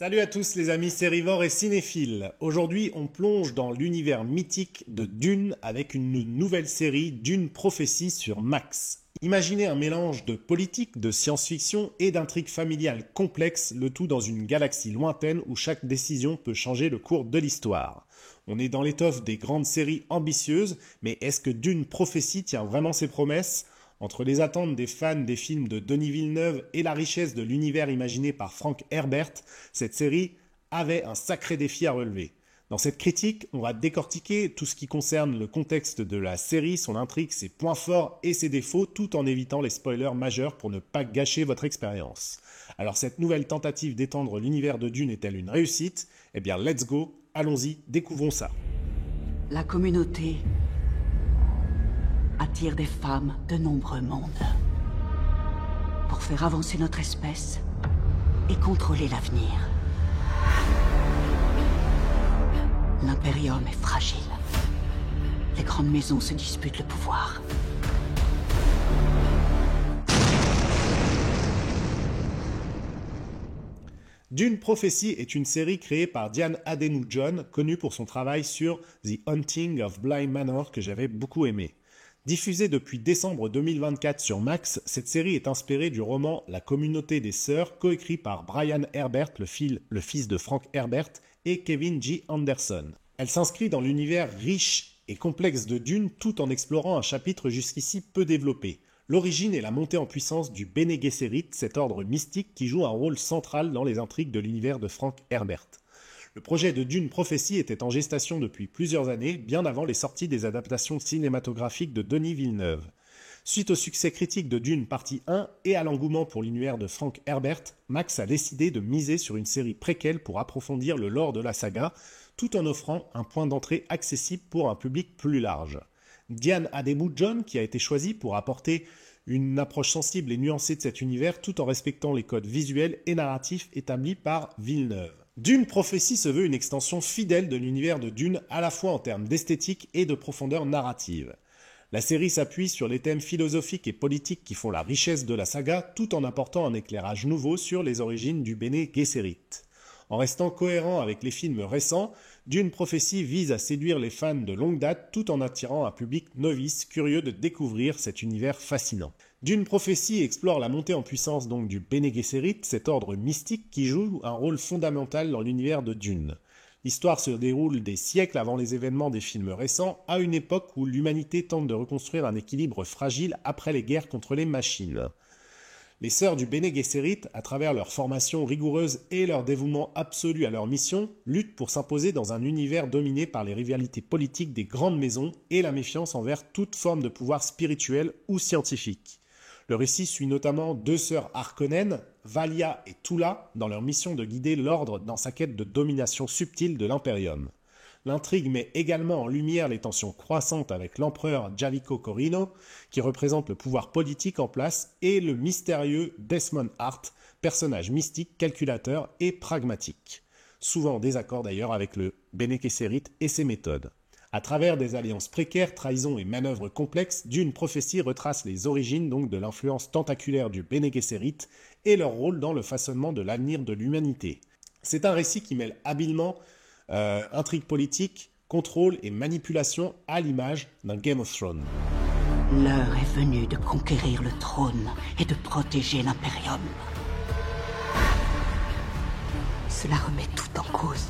Salut à tous les amis sérivores et cinéphiles. Aujourd'hui, on plonge dans l'univers mythique de Dune avec une nouvelle série, Dune Prophétie sur Max. Imaginez un mélange de politique, de science-fiction et d'intrigues familiales complexes, le tout dans une galaxie lointaine où chaque décision peut changer le cours de l'histoire. On est dans l'étoffe des grandes séries ambitieuses, mais est-ce que Dune Prophétie tient vraiment ses promesses ? Entre les attentes des fans des films de Denis Villeneuve et la richesse de l'univers imaginé par Frank Herbert, cette série avait un sacré défi à relever. Dans cette critique, on va décortiquer tout ce qui concerne le contexte de la série, son intrigue, ses points forts et ses défauts, tout en évitant les spoilers majeurs pour ne pas gâcher votre expérience. Alors cette nouvelle tentative d'étendre l'univers de Dune est-elle une réussite ? Eh bien let's go, allons-y, découvrons ça. La communauté attire des femmes de nombreux mondes pour faire avancer notre espèce et contrôler l'avenir. L'Imperium est fragile. Les grandes maisons se disputent le pouvoir. Dune Prophétie est une série créée par Diane Adenu-John, connue pour son travail sur The Haunting of Bly Manor que j'avais beaucoup aimé. Diffusée depuis décembre 2024 sur Max, cette série est inspirée du roman La communauté des sœurs, coécrit par Brian Herbert, le fils de Frank Herbert, et Kevin G. Anderson. Elle s'inscrit dans l'univers riche et complexe de Dune tout en explorant un chapitre jusqu'ici peu développé. L'origine et la montée en puissance du Bene Gesserit, cet ordre mystique qui joue un rôle central dans les intrigues de l'univers de Frank Herbert. Le projet de Dune Prophétie était en gestation depuis plusieurs années, bien avant les sorties des adaptations cinématographiques de Denis Villeneuve. Suite au succès critique de Dune partie 1 et à l'engouement pour l'univers de Frank Herbert, Max a décidé de miser sur une série préquelle pour approfondir le lore de la saga, tout en offrant un point d'entrée accessible pour un public plus large. Diane Ademu-John, qui a été choisie pour apporter une approche sensible et nuancée de cet univers, tout en respectant les codes visuels et narratifs établis par Villeneuve. Dune Prophétie se veut une extension fidèle de l'univers de Dune, à la fois en termes d'esthétique et de profondeur narrative. La série s'appuie sur les thèmes philosophiques et politiques qui font la richesse de la saga, tout en apportant un éclairage nouveau sur les origines du Bene Gesserit. En restant cohérent avec les films récents, Dune Prophétie vise à séduire les fans de longue date tout en attirant un public novice curieux de découvrir cet univers fascinant. Dune Prophétie explore la montée en puissance donc du Bene Gesserit, cet ordre mystique qui joue un rôle fondamental dans l'univers de Dune. L'histoire se déroule des siècles avant les événements des films récents, à une époque où l'humanité tente de reconstruire un équilibre fragile après les guerres contre les machines. Les sœurs du Bene Gesserit, à travers leur formation rigoureuse et leur dévouement absolu à leur mission, luttent pour s'imposer dans un univers dominé par les rivalités politiques des grandes maisons et la méfiance envers toute forme de pouvoir spirituel ou scientifique. Le récit suit notamment deux sœurs Harkonnen, Valia et Tula, dans leur mission de guider l'ordre dans sa quête de domination subtile de l'Imperium. L'intrigue met également en lumière les tensions croissantes avec l'empereur Javico Corino, qui représente le pouvoir politique en place, et le mystérieux Desmond Hart, personnage mystique, calculateur et pragmatique. Souvent en désaccord d'ailleurs avec le Bene Gesserit et ses méthodes. À travers des alliances précaires, trahisons et manœuvres complexes, Dune Prophétie retrace les origines donc de l'influence tentaculaire du Bene Gesserit et leur rôle dans le façonnement de l'avenir de l'humanité. C'est un récit qui mêle habilement intrigue politique, contrôle et manipulation à l'image d'un Game of Thrones. L'heure est venue de conquérir le trône et de protéger l'Imperium. Cela remet tout en cause.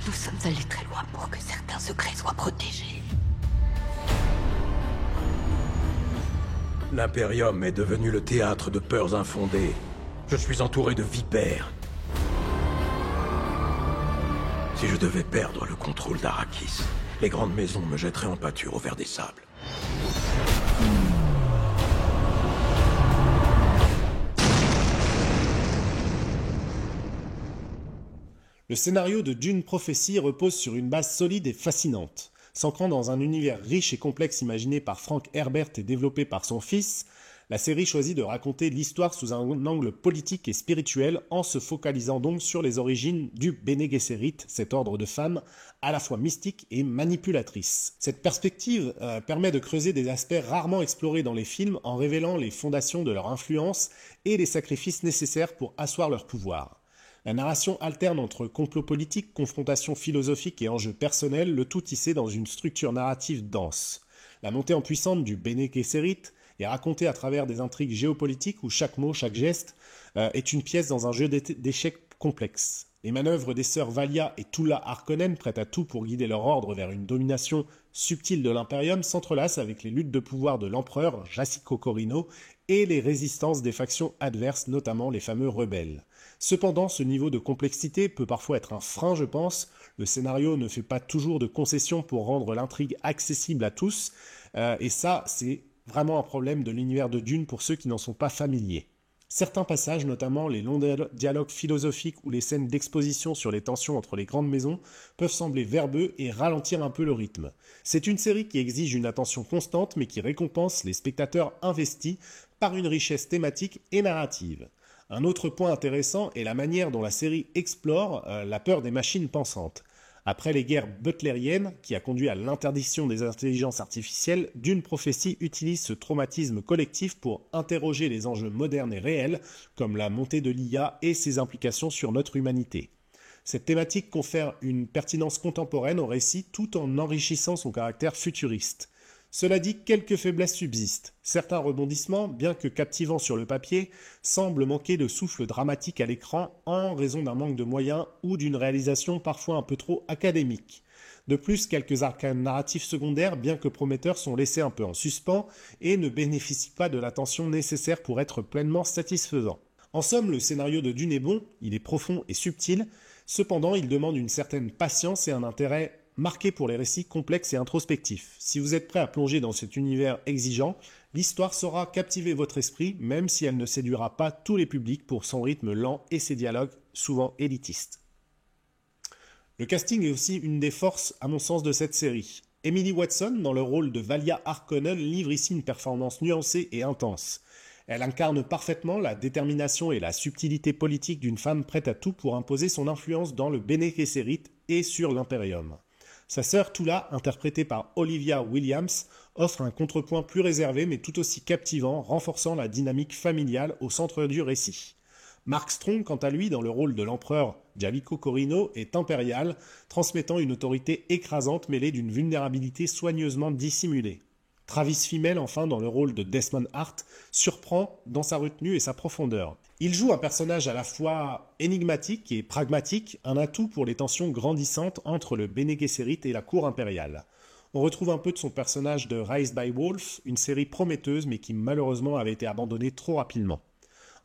Nous sommes allés très loin pour que certains secrets soient protégés. L'Imperium est devenu le théâtre de peurs infondées. Je suis entouré de vipères. Si je devais perdre le contrôle d'Arrakis, les grandes maisons me jetteraient en pâture au vert des sables. Le scénario de Dune Prophétie repose sur une base solide et fascinante. S'ancrant dans un univers riche et complexe imaginé par Frank Herbert et développé par son fils, la série choisit de raconter l'histoire sous un angle politique et spirituel en se focalisant donc sur les origines du Bene Gesserit, cet ordre de femmes à la fois mystique et manipulatrice. Cette perspective permet de creuser des aspects rarement explorés dans les films en révélant les fondations de leur influence et les sacrifices nécessaires pour asseoir leur pouvoir. La narration alterne entre complot politique, confrontation philosophique et enjeux personnels, le tout tissé dans une structure narrative dense. La montée en puissance du Bene Gesserit est racontée à travers des intrigues géopolitiques où chaque mot, chaque geste est une pièce dans un jeu d'échecs complexe. Les manœuvres des sœurs Valia et Tula Harkonnen, prêtes à tout pour guider leur ordre vers une domination subtile de l'Imperium, s'entrelacent avec les luttes de pouvoir de l'empereur Jassico Corino et les résistances des factions adverses, notamment les fameux rebelles. Cependant, ce niveau de complexité peut parfois être un frein, je pense. Le scénario ne fait pas toujours de concessions pour rendre l'intrigue accessible à tous, et ça, c'est vraiment un problème de l'univers de Dune pour ceux qui n'en sont pas familiers. Certains passages, notamment les longs dialogues philosophiques ou les scènes d'exposition sur les tensions entre les grandes maisons, peuvent sembler verbeux et ralentir un peu le rythme. C'est une série qui exige une attention constante mais qui récompense les spectateurs investis par une richesse thématique et narrative. Un autre point intéressant est la manière dont la série explore la peur des machines pensantes. Après les guerres butlériennes, qui a conduit à l'interdiction des intelligences artificielles, Dune Prophétie utilise ce traumatisme collectif pour interroger les enjeux modernes et réels, comme la montée de l'IA et ses implications sur notre humanité. Cette thématique confère une pertinence contemporaine au récit tout en enrichissant son caractère futuriste. Cela dit, quelques faiblesses subsistent. Certains rebondissements, bien que captivants sur le papier, semblent manquer de souffle dramatique à l'écran en raison d'un manque de moyens ou d'une réalisation parfois un peu trop académique. De plus, quelques arcs narratifs secondaires, bien que prometteurs, sont laissés un peu en suspens et ne bénéficient pas de l'attention nécessaire pour être pleinement satisfaisants. En somme, le scénario de Dune est bon, il est profond et subtil, cependant il demande une certaine patience et un intérêt marqué pour les récits complexes et introspectifs. Si vous êtes prêt à plonger dans cet univers exigeant, l'histoire saura captiver votre esprit, même si elle ne séduira pas tous les publics pour son rythme lent et ses dialogues souvent élitistes. Le casting est aussi une des forces, à mon sens, de cette série. Emily Watson, dans le rôle de Valia Harkonnen, livre ici une performance nuancée et intense. Elle incarne parfaitement la détermination et la subtilité politique d'une femme prête à tout pour imposer son influence dans le Bene Gesserit et sur l'Imperium. Sa sœur Tula, interprétée par Olivia Williams, offre un contrepoint plus réservé mais tout aussi captivant, renforçant la dynamique familiale au centre du récit. Mark Strong, quant à lui, dans le rôle de l'empereur Javico Corino, est impérial, transmettant une autorité écrasante mêlée d'une vulnérabilité soigneusement dissimulée. Travis Fimmel, enfin, dans le rôle de Desmond Hart, surprend dans sa retenue et sa profondeur. Il joue un personnage à la fois énigmatique et pragmatique, un atout pour les tensions grandissantes entre le Bene Gesserit et la cour impériale. On retrouve un peu de son personnage de Raised by Wolf, une série prometteuse mais qui malheureusement avait été abandonnée trop rapidement.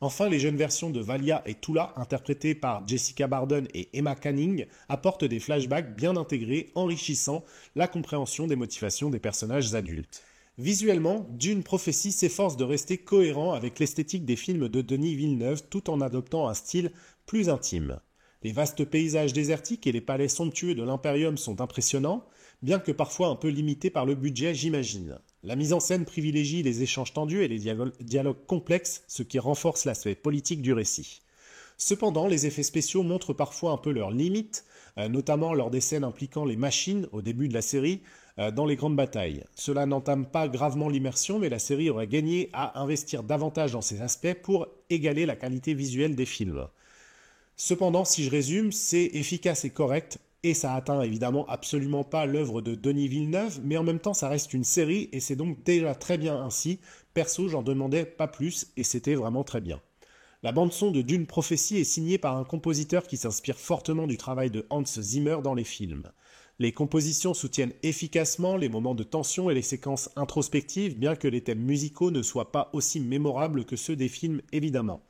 Enfin, les jeunes versions de Valia et Tula, interprétées par Jessica Barden et Emma Canning, apportent des flashbacks bien intégrés, enrichissant la compréhension des motivations des personnages adultes. Visuellement, Dune Prophétie s'efforce de rester cohérent avec l'esthétique des films de Denis Villeneuve tout en adoptant un style plus intime. Les vastes paysages désertiques et les palais somptueux de l'Imperium sont impressionnants, bien que parfois un peu limités par le budget, j'imagine. La mise en scène privilégie les échanges tendus et les dialogues complexes, ce qui renforce l'aspect politique du récit. Cependant, les effets spéciaux montrent parfois un peu leurs limites, notamment lors des scènes impliquant les machines au début de la série, dans les grandes batailles. Cela n'entame pas gravement l'immersion, mais la série aurait gagné à investir davantage dans ces aspects pour égaler la qualité visuelle des films. Cependant, si je résume, c'est efficace et correct, et ça atteint évidemment absolument pas l'œuvre de Denis Villeneuve, mais en même temps ça reste une série, et c'est donc déjà très bien ainsi. Perso, j'en demandais pas plus, et c'était vraiment très bien. La bande-son de Dune Prophétie est signée par un compositeur qui s'inspire fortement du travail de Hans Zimmer dans les films. Les compositions soutiennent efficacement les moments de tension et les séquences introspectives, bien que les thèmes musicaux ne soient pas aussi mémorables que ceux des films, évidemment.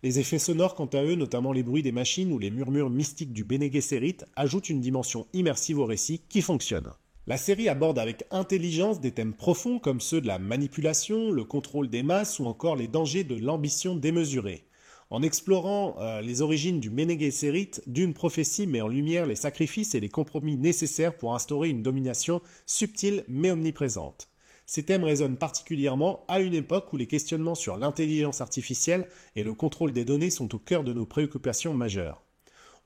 Les effets sonores, quant à eux, notamment les bruits des machines ou les murmures mystiques du Bene Gesserit, ajoutent une dimension immersive au récit qui fonctionne. La série aborde avec intelligence des thèmes profonds comme ceux de la manipulation, le contrôle des masses ou encore les dangers de l'ambition démesurée. En explorant les origines du Bene Gesserit, Dune Prophétie met en lumière les sacrifices et les compromis nécessaires pour instaurer une domination subtile mais omniprésente. Ces thèmes résonnent particulièrement à une époque où les questionnements sur l'intelligence artificielle et le contrôle des données sont au cœur de nos préoccupations majeures.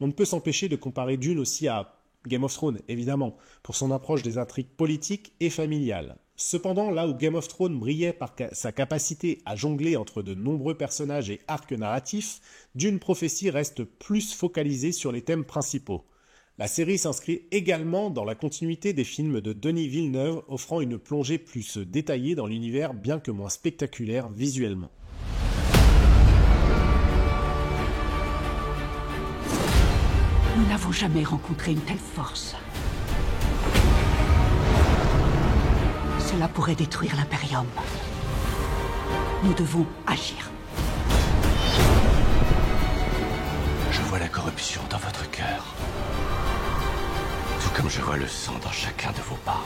On ne peut s'empêcher de comparer Dune aussi à Game of Thrones, évidemment, pour son approche des intrigues politiques et familiales. Cependant, là où Game of Thrones brillait par sa capacité à jongler entre de nombreux personnages et arcs narratifs, Dune Prophétie reste plus focalisée sur les thèmes principaux. La série s'inscrit également dans la continuité des films de Denis Villeneuve, offrant une plongée plus détaillée dans l'univers bien que moins spectaculaire visuellement. Nous n'avons jamais rencontré une telle force. Cela pourrait détruire l'Imperium. Nous devons agir. Je vois la corruption dans votre cœur. Tout comme je vois le sang dans chacun de vos pas.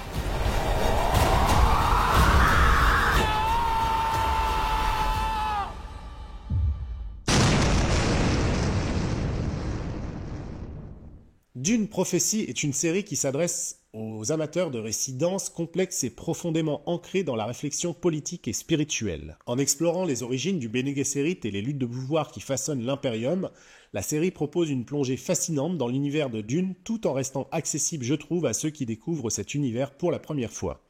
Dune Prophétie est une série qui s'adresse aux amateurs de récits denses, complexes et profondément ancrés dans la réflexion politique et spirituelle. En explorant les origines du Bene Gesserit et les luttes de pouvoir qui façonnent l'Imperium, la série propose une plongée fascinante dans l'univers de Dune tout en restant accessible, je trouve, à ceux qui découvrent cet univers pour la première fois.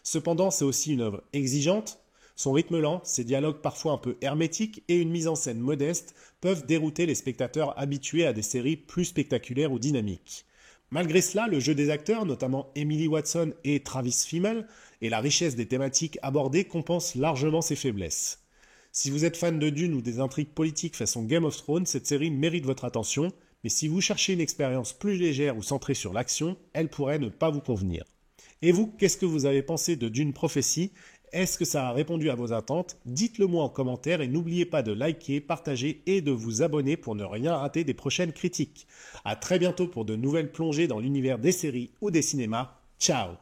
Cependant, c'est aussi une œuvre exigeante. Son rythme lent, ses dialogues parfois un peu hermétiques et une mise en scène modeste peuvent dérouter les spectateurs habitués à des séries plus spectaculaires ou dynamiques. Malgré cela, le jeu des acteurs, notamment Emily Watson et Travis Fimmel, et la richesse des thématiques abordées compensent largement ses faiblesses. Si vous êtes fan de Dune ou des intrigues politiques façon Game of Thrones, cette série mérite votre attention, mais si vous cherchez une expérience plus légère ou centrée sur l'action, elle pourrait ne pas vous convenir. Et vous, qu'est-ce que vous avez pensé de Dune Prophétie ? Est-ce que ça a répondu à vos attentes? Dites-le moi en commentaire et n'oubliez pas de liker, partager et de vous abonner pour ne rien rater des prochaines critiques. À très bientôt pour de nouvelles plongées dans l'univers des séries ou des cinémas. Ciao!